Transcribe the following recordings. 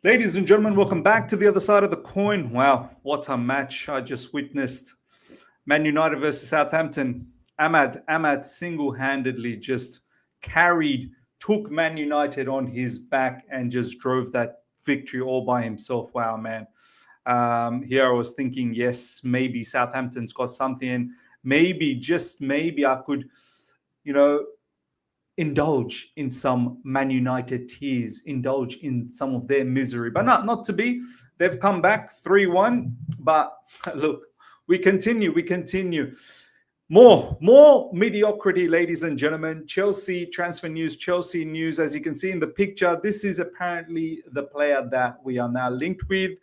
Ladies and gentlemen, welcome back to the other side of the coin. Wow, what a match I just witnessed. Man United versus Southampton. Ahmad single-handedly just took Man United on his back and just drove that victory all by himself. Wow, man. Here I was thinking, yes, maybe Southampton's got something. Maybe, just maybe I could, you know, indulge in some Man United tears, indulge in some of their misery. But not to be. They've come back 3-1. But look, we continue. More mediocrity, ladies and gentlemen. Chelsea transfer news, Chelsea news. As you can see in the picture, this is apparently the player that we are now linked with.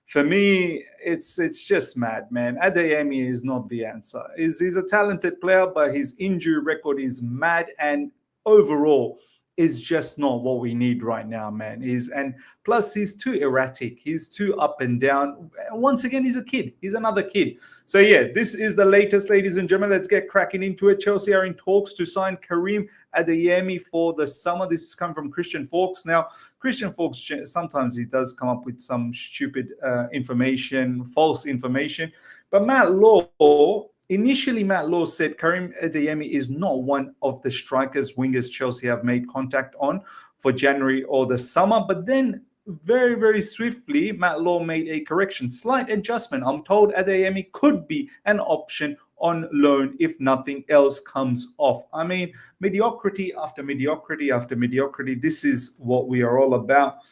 For me, it's just mad, man. Adeyemi is not the answer. He's a talented player, but his injury record is mad, and overall is just not what we need right now, man. And plus he's too erratic, he's too up and down. Once again, he's a kid, he's another kid. So yeah, this is the latest, ladies and gentlemen. Let's get cracking into it. Chelsea are in talks to sign Karim Adeyemi for the summer. This is coming from Christian Fawkes. Now, Christian Fawkes, sometimes he does come up with some stupid information, false information. But Initially, Matt Law said Karim Adeyemi is not one of the wingers Chelsea have made contact on for January or the summer. But then very, very swiftly, Matt Law made a correction, slight adjustment. I'm told Adeyemi could be an option on loan if nothing else comes off. I mean, mediocrity after mediocrity after mediocrity. This is what we are all about.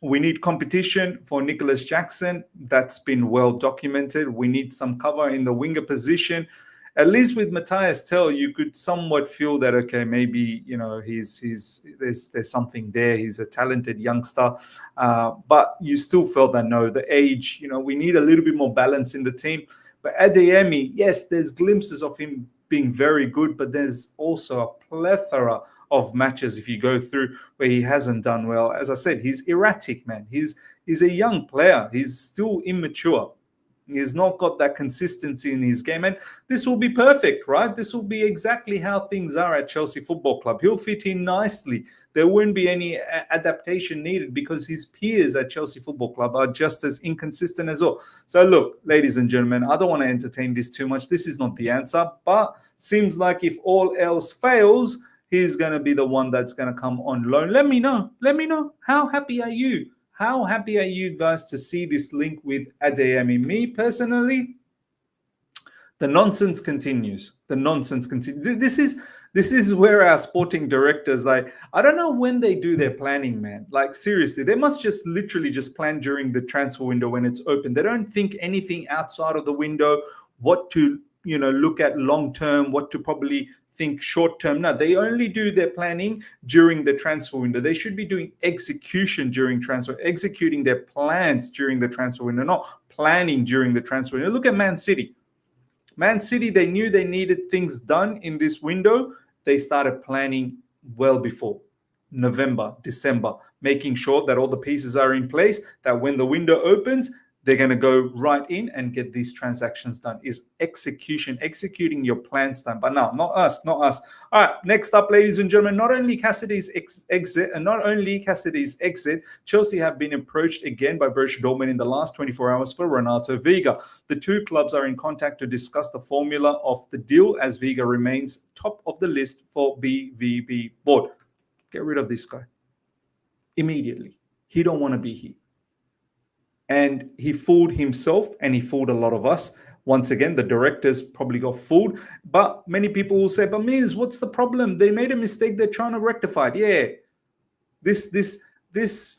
We need competition for Nicholas Jackson. That's been well documented. We need some cover in the winger position. At least with Matthias Tell, you could somewhat feel that, okay, maybe, there's something there. He's a talented youngster. But you still felt that, no, the age, we need a little bit more balance in the team. But Adeyemi, yes, there's glimpses of him being very good, but there's also a plethora of matches if you go through where he hasn't done well. As I said, he's erratic, man. He's a young player. He's still immature. He's not got that consistency in his game. And this will be perfect, right? This will be exactly how things are at Chelsea Football Club. He'll fit in nicely. There won't be any adaptation needed because his peers at Chelsea Football Club are just as inconsistent as well. So look, ladies and gentlemen, I don't want to entertain this too much. This is not the answer, but seems like if all else fails, he's going to be the one that's going to come on loan. Let me know. How happy are you? How happy are you guys to see this link with Adeyemi? Me, personally, the nonsense continues. This is where our sporting directors, I don't know when they do their planning, man. Seriously, they must just literally just plan during the transfer window when it's open. They don't think anything outside of the window, what to, look at long term, what to probably think short term. No, they only do their planning during the transfer window. They should be doing executing their plans during the transfer window, not planning during the transfer window. Look at Man City. They knew they needed things done in this window. They started planning well before November, December, making sure that all the pieces are in place, that when the window opens, they're going to go right in and get these transactions done. Is executing your plans done. But no, not us. All right, next up, ladies and gentlemen, not only Cassidy's exit, Chelsea have been approached again by Borussia Dortmund in the last 24 hours for Renato Veiga. The two clubs are in contact to discuss the formula of the deal, as Veiga remains top of the list for BVB board. Get rid of this guy immediately. He don't want to be here. And he fooled himself and he fooled a lot of us. Once again, the directors probably got fooled. But many people will say, but Miz, what's the problem? They made a mistake. They're trying to rectify it. Yeah, this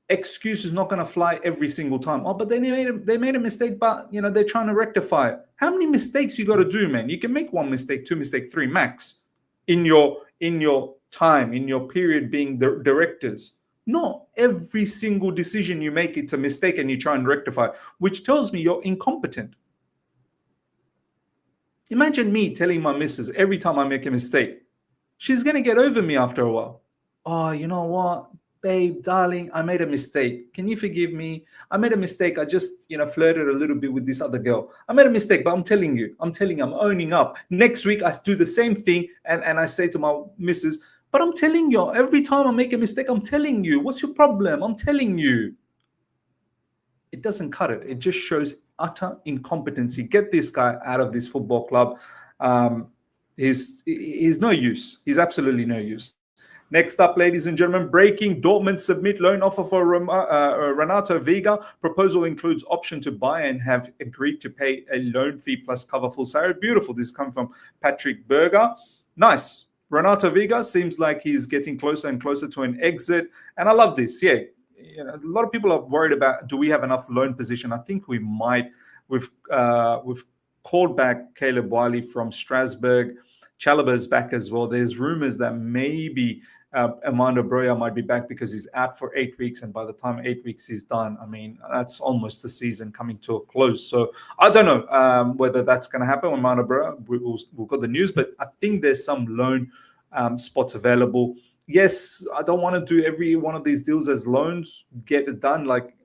excuse is not going to fly every single time. Oh, but they made a mistake, but they're trying to rectify it. How many mistakes you got to do, man? You can make one mistake, two mistakes, three max in your time, in your period being the directors. Not every single decision you make, it's a mistake and you try and rectify it, which tells me you're incompetent. Imagine me telling my missus every time I make a mistake, she's going to get over me after a while. Oh, you know what, babe, darling, I made a mistake. Can you forgive me? I made a mistake. I just, flirted a little bit with this other girl. I made a mistake, but I'm telling you, I'm owning up. Next week, I do the same thing and I say to my missus, But I'm telling you, every time I make a mistake, I'm telling you, what's your problem? I'm telling you. It doesn't cut it. It just shows utter incompetency. Get this guy out of this football club. He's no use. He's absolutely no use. Next up, ladies and gentlemen, breaking: Dortmund submit loan offer for Renato Veiga. Proposal includes option to buy and have agreed to pay a loan fee plus cover full salary. Beautiful. This comes from Patrick Berger. Nice. Renato Veiga seems like he's getting closer and closer to an exit. And I love this. Yeah. A lot of people are worried about, do we have enough loan position? I think we might. We've called back Caleb Wiley from Strasbourg. Chalobah is back as well. There's rumors that maybe Armando Broja might be back because he's out for 8 weeks, and by the time 8 weeks is done, I mean, that's almost the season coming to a close. So I don't know whether that's going to happen. Armando Broja, we've got the news, but I think there's some loan spots available. Yes, I don't want to do every one of these deals as loans, get it done, like,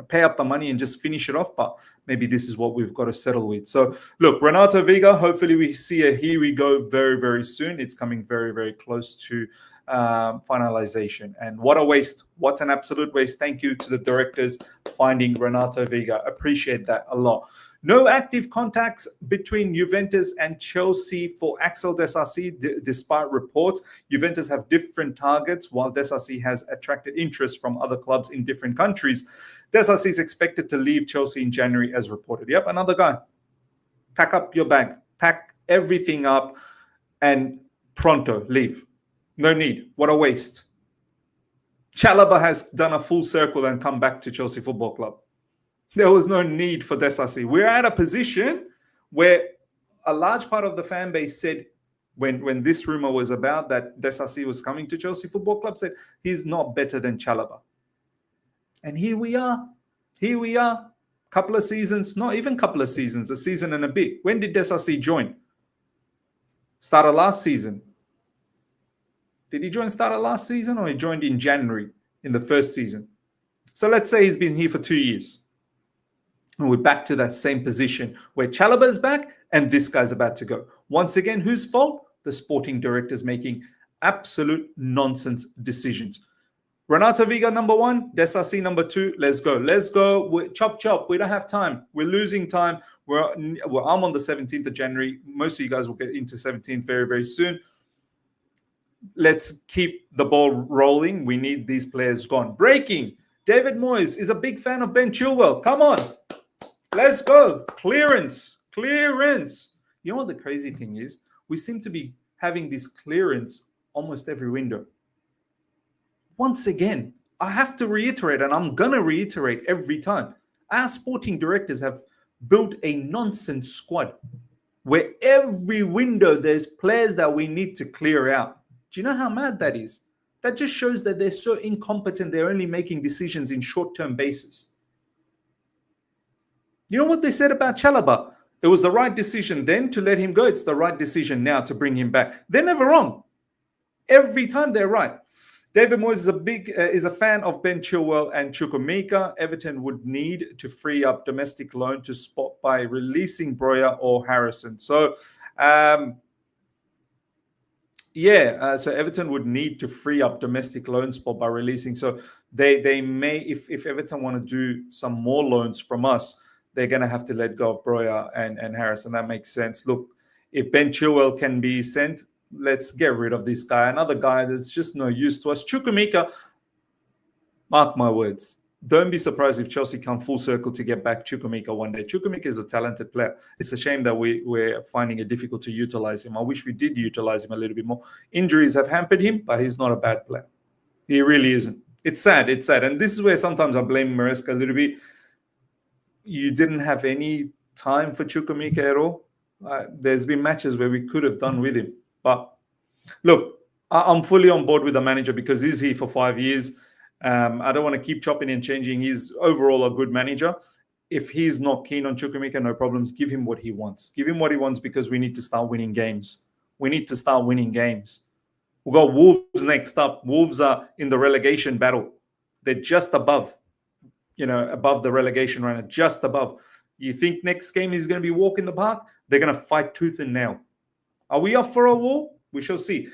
pay up the money and just finish it off. But maybe this is what we've got to settle with. So look, Renato Veiga, hopefully we see a here we go very, very soon. It's coming very, very close to finalization. And what a waste. What an absolute waste. Thank you to the directors finding Renato Veiga. Appreciate that a lot. No active contacts between Juventus and Chelsea for Axel Disasi, despite reports. Juventus have different targets, while Disasi has attracted interest from other clubs in different countries. Disasi is expected to leave Chelsea in January, as reported. Yep, another guy. Pack up your bag. Pack everything up and pronto, leave. No need. What a waste. Chalobah has done a full circle and come back to Chelsea Football Club. There was no need for Disasi. We're at a position where a large part of the fan base said, when this rumor was about that Disasi was coming to Chelsea Football Club, said he's not better than Chalobah. And here we are. Here we are. Couple of seasons, not even couple of seasons, a season and a bit. When did Disasi join? Start of last season. Did he join start of last season, or he joined in January in the first season? So let's say he's been here for 2 years. And we're back to that same position where Chalobah is back and this guy's about to go. Once again, whose fault? The sporting director's making absolute nonsense decisions. Renato Veiga, number 1. Disasi, number 2. Let's go. Let's go. Chop, chop. We don't have time. We're losing time. I'm on the 17th of January. Most of you guys will get into 17th very, very soon. Let's keep the ball rolling. We need these players gone. Breaking. David Moyes is a big fan of Ben Chilwell. Come on. Let's go. Clearance. Clearance. You know what the crazy thing is? We seem to be having this clearance almost every window. Once again, I have to reiterate, and I'm going to reiterate every time. Our sporting directors have built a nonsense squad where every window there's players that we need to clear out. Do you know how mad that is? That just shows that they're so incompetent, they're only making decisions in short-term basis. You know what they said about Chalobah? It was the right decision then to let him go. It's the right decision now to bring him back. They're never wrong. Every time they're right. David Moyes is a fan of Ben Chilwell and Chukwuemeka. Everton would need to free up domestic loan to spot by releasing Broja or Harrison. So, so Everton would need to free up domestic loan spot by releasing. So they may, if Everton want to do some more loans from us, they're going to have to let go of Broja and Harrison. That makes sense. Look, if Ben Chilwell can be sent, let's get rid of this guy. Another guy that's just no use to us. Chukwuemeka, mark my words. Don't be surprised if Chelsea come full circle to get back Chukwuemeka one day. Chukwuemeka is a talented player. It's a shame that we're finding it difficult to utilize him. I wish we did utilize him a little bit more. Injuries have hampered him, but he's not a bad player. He really isn't. It's sad. It's sad. And this is where sometimes I blame Maresca a little bit. You didn't have any time for Chukwuemeka at all. There's been matches where we could have done with him. But look, I'm fully on board with the manager because he's here for 5 years. I don't want to keep chopping and changing. He's overall a good manager. If he's not keen on Chukwuemeka, no problems. Give him what he wants. Give him what he wants because we need to start winning games. We need to start winning games. We've got Wolves next up. Wolves are in the relegation battle. They're just above, above the relegation right now, just above. You think next game is going to be walk in the park? They're going to fight tooth and nail. Are we up for a war? We shall see.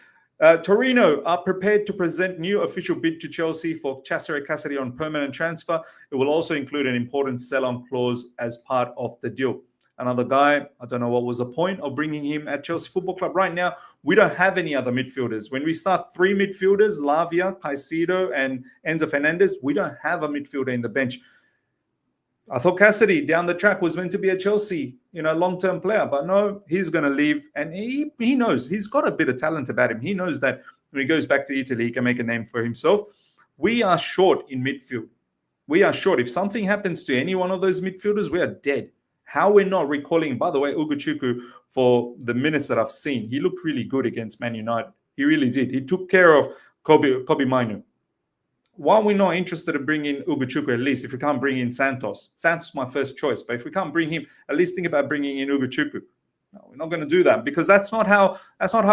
Torino are prepared to present new official bid to Chelsea for Cesare Cassady on permanent transfer. It will also include an important sell-on clause as part of the deal. Another guy, I don't know what was the point of bringing him at Chelsea Football Club. Right now, we don't have any other midfielders. When we start 3 midfielders, Lavia, Caicedo, and Enzo Fernandez, we don't have a midfielder in the bench. I thought Cassady down the track was meant to be a Chelsea, long-term player, but no, he's going to leave. And he knows he's got a bit of talent about him. He knows that when he goes back to Italy, he can make a name for himself. We are short in midfield. We are short. If something happens to any one of those midfielders, we are dead. How we're not recalling, by the way, Ugochukwu, for the minutes that I've seen, he looked really good against Man United. He really did. He took care of Kobe Minu. Why are we not interested in bringing Ugochukwu at least if we can't bring in Santos? Santos is my first choice, but if we can't bring him, at least think about bringing in Ugochukwu. No, we're not going to do that because that's not how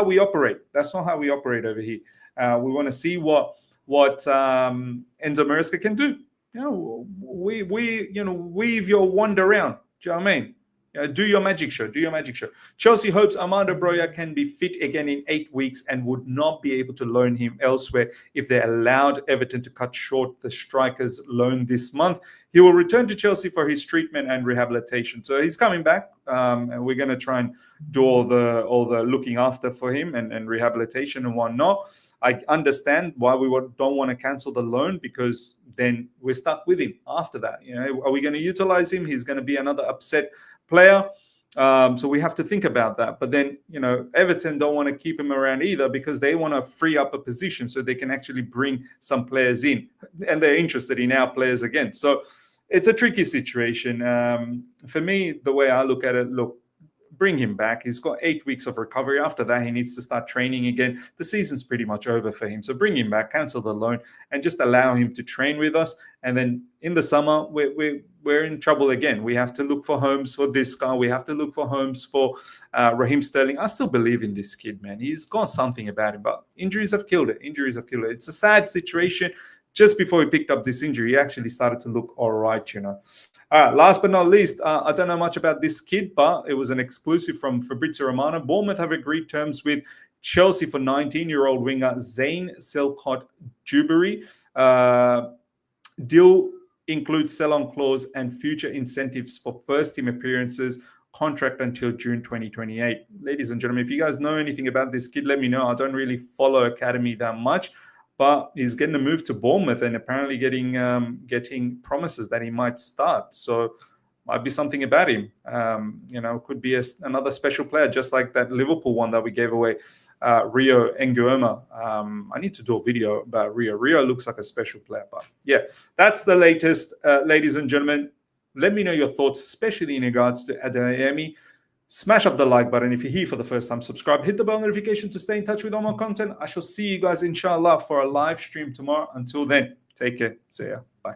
we operate. That's not how we operate over here. We want to see what Enzo Maresca can do. Weave your wand around. Do you know what I mean? Do your magic show. Do your magic show. Chelsea hopes Armando Broja can be fit again in 8 weeks and would not be able to loan him elsewhere if they allowed Everton to cut short the striker's loan this month. He will return to Chelsea for his treatment and rehabilitation. So he's coming back, and we're going to try and do all the looking after for him and rehabilitation and whatnot. I understand why we don't want to cancel the loan because then we're stuck with him after that. Are we going to utilize him? He's going to be another upset player. So we have to think about that. But then, Everton don't want to keep him around either because they want to free up a position so they can actually bring some players in. And they're interested in our players again. So it's a tricky situation. For me, the way I look at it, bring him back. He's got 8 weeks of recovery. After that, he needs to start training again. The season's pretty much over for him. So bring him back, cancel the loan, and just allow him to train with us. And then in the summer, we're in trouble again. We have to look for homes for this guy. We have to look for homes for Raheem Sterling. I still believe in this kid, man. He's got something about him, but injuries have killed it. It's a sad situation. Just before he picked up this injury, he actually started to look all right, All right, last but not least, I don't know much about this kid, but it was an exclusive from Fabrizio Romano. Bournemouth have agreed terms with Chelsea for 19-year-old winger Zayn Selkot-Jubery. Deal includes sell-on clause and future incentives for first-team appearances, contract until June 2028. Ladies and gentlemen, if you guys know anything about this kid, let me know. I don't really follow Academy that much. But he's getting a move to Bournemouth and apparently getting promises that he might start. So might be something about him. Could be another special player, just like that Liverpool one that we gave away, Rio Nguema. I need to do a video about Rio. Rio looks like a special player. But yeah, that's the latest, ladies and gentlemen. Let me know your thoughts, especially in regards to Adeyemi. Smash up the like button. If you're here for the first time, subscribe. Hit the bell notification to stay in touch with all my content. I shall see you guys, inshallah, for a live stream tomorrow. Until then, take care. See ya. Bye.